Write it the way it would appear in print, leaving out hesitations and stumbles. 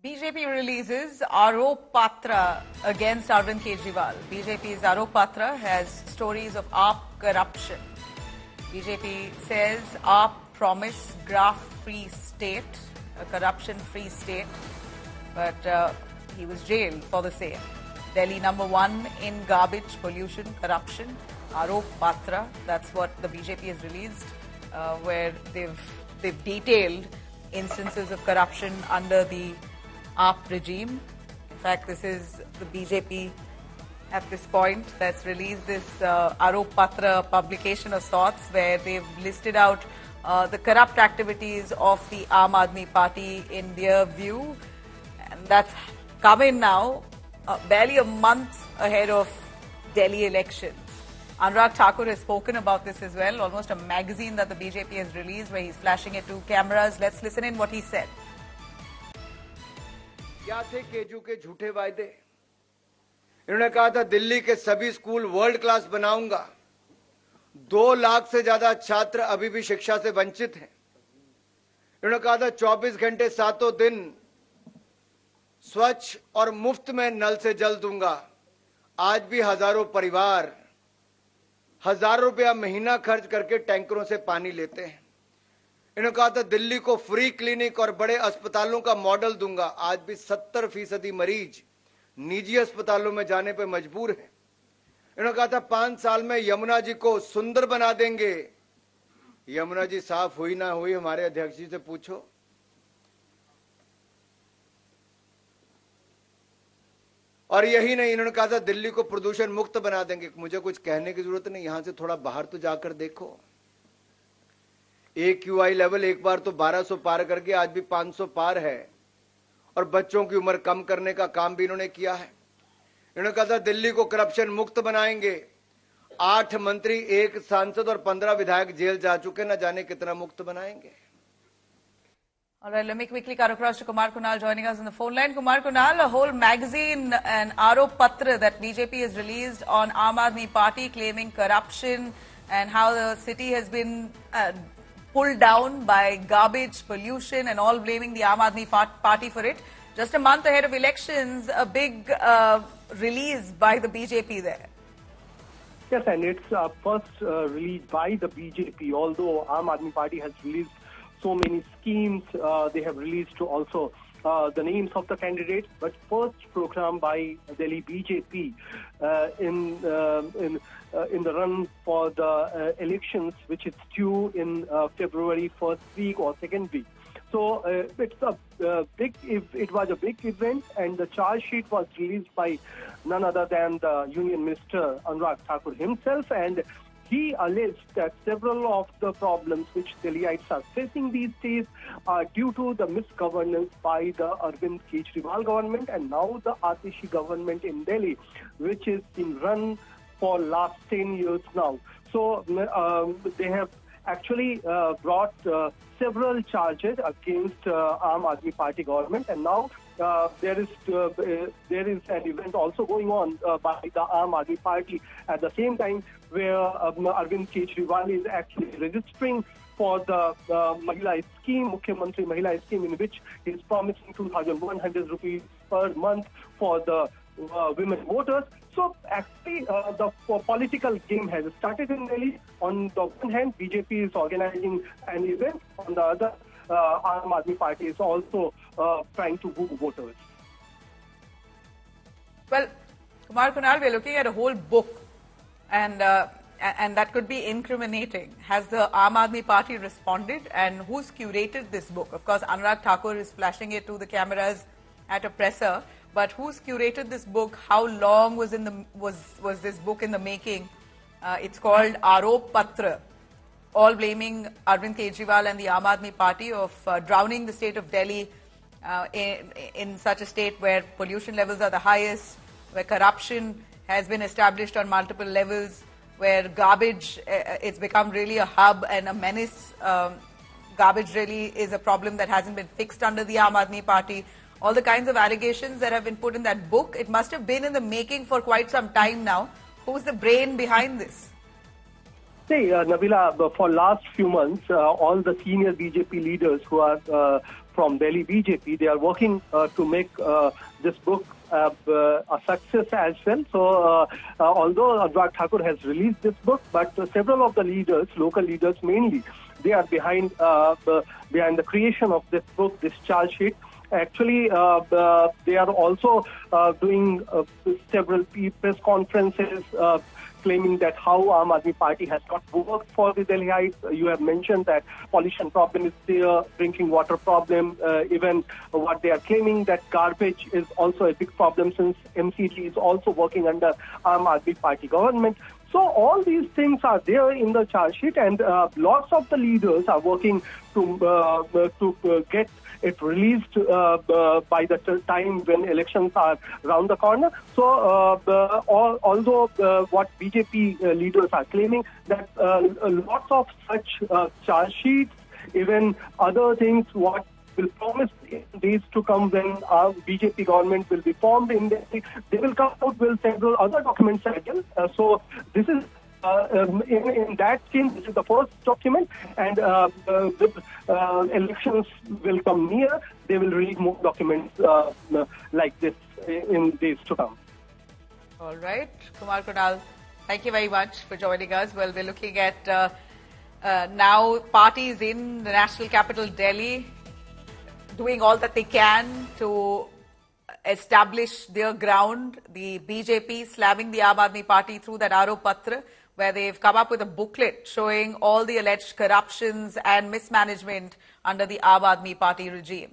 BJP releases Arop Patra against Arvind Kejriwal. BJP's Arop Patra has stories of AAP corruption. BJP says AAP promised graft-free state, a corruption-free state, but he was jailed for the same. Delhi #1 in garbage, pollution, corruption. Arop Patra, that's what the BJP has released, where they've detailed instances of corruption under the AAP regime. In fact, this is the BJP at this point that's released this Arop Patra publication of sorts, where they've listed out the corrupt activities of the Aam Aadmi Party in their view. And that's come in now, barely a month ahead of Delhi elections. Anurag Thakur has spoken about this as well, almost a magazine that the BJP has released where he's flashing it to cameras. Let's listen in what he said. क्या थे केजू के झूठे वायदे? इन्होंने कहा था दिल्ली के सभी स्कूल वर्ल्ड क्लास बनाऊंगा। 2 लाख से ज्यादा छात्र अभी भी शिक्षा से वंचित हैं। इन्होंने कहा था 24 घंटे 7 दिन स्वच्छ और मुफ्त में नल से जल दूंगा। आज भी हजारों परिवार हजारों रुपया महीना खर्च करके टैंकरों से पानी लेते हैं। इन्होंने कहा था दिल्ली को फ्री क्लिनिक और बड़े अस्पतालों का मॉडल दूंगा। आज भी 70% मरीज निजी अस्पतालों में जाने पर मजबूर हैं। इन्होंने कहा था 5 साल में यमुना जी को सुंदर बना देंगे। यमुना जी साफ हुई ना हुई, हमारे अध्यक्ष जी से पूछो। और यही नहीं, इन्होंने कहा था दिल्ली को प्रदूषण मुक्त बना देंगे। मुझे कुछ कहने की जरूरत नहीं, यहां से थोड़ा बाहर तो जाकर देखो। AQI लेवल एक बार तो 1200 पार करके आज भी 500 पार है। और बच्चों की उम्र कम करने का काम भी इन्होंने किया है। इन्होंने कहा था दिल्ली को करप्शन मुक्त बनाएंगे। 8 मंत्री, 1 सांसद और 15 विधायक जेल जा चुके, न जाने कितना मुक्त बनाएंगे। All right, let me quickly cut across to Kumar Kunal joining us on the phone line. Kumar Kunal, a whole magazine and Arop Patra that BJP has released on Aam Aadmi Party claiming corruption and how the city has been pulled down by garbage, pollution and all blaming the Aam Aadmi Party for it. Just a month ahead of elections, a big release by the BJP there. Yes, and it's first released by the BJP, although Aam Aadmi Party has released so many schemes. They have released also the names of the candidates, but first program by Delhi BJP in the run for the elections, which is due in February 1st week or 2nd week. So it's a it was a big event, and the charge sheet was released by none other than the Union Minister Anurag Thakur himself, and he alleged that several of the problems which Delhiites are facing these days are due to the misgovernance by the Arvind Kejriwal government and now the Atishi government in Delhi, which has been run for last 10 years now. So they have actually brought several charges against Aam Aadmi Party government, and now there is an event also going on by the Aam Aadmi Party at the same time, where Arvind Kejriwal is actually registering for the Mahila scheme, Mukhyamantri Mahila scheme, in which he is promising 2,100 rupees per month for the women voters. So actually the political game has started in Delhi. On the one hand, BJP is organizing an event. On the other, Aam Aadmi Party is also trying to woo voters. Well, Kumar Kunal, we're looking at a whole book, and that could be incriminating. Has the Aam Aadmi Party responded, and who's curated this book? Of course, Anurag Thakur is flashing it to the cameras at a presser, but who's curated this book? How long was this book in the making? It's called Arop Patra, all blaming Arvind Kejriwal and the Aam Aadmi Party of drowning the state of Delhi in such a state where pollution levels are the highest, where corruption has been established on multiple levels, where garbage, it's become really a hub and a menace. Garbage really is a problem that hasn't been fixed under the Aam Aadmi Party. All the kinds of allegations that have been put in that book, it must have been in the making for quite some time now. Who's the brain behind this? See, Nabila, for last few months, all the senior BJP leaders who are from Delhi BJP. They are working to make this book a success as well. So, although Anurag Thakur has released this book, but several of the leaders, local leaders mainly, they are behind the creation of this book, this charge sheet. Actually, they are also doing several press conferences claiming that how Aam Aadmi Party has not worked for the Delhiites. You have mentioned that pollution problem is there, drinking water problem, even what they are claiming that garbage is also a big problem since MCG is also working under Aam Aadmi Party government. So all these things are there in the charge sheet, and lots of the leaders are working to get it released by the time when elections are around the corner. So although what BJP leaders are claiming that lots of such charge sheets, even other things, what will promise in days to come when our BJP government will be formed in Delhi, they will come out with several other documents as well. So this is in that case, this is the first document, and elections will come near. They will release more documents like this in days to come. All right, Kumar Kunal, thank you very much for joining us. Well, we're looking at now parties in the national capital, Delhi, doing all that they can to establish their ground. The BJP slamming the Aam Aadmi Party through that Arop Patra, where they've come up with a booklet showing all the alleged corruptions and mismanagement under the Aam Aadmi Party regime.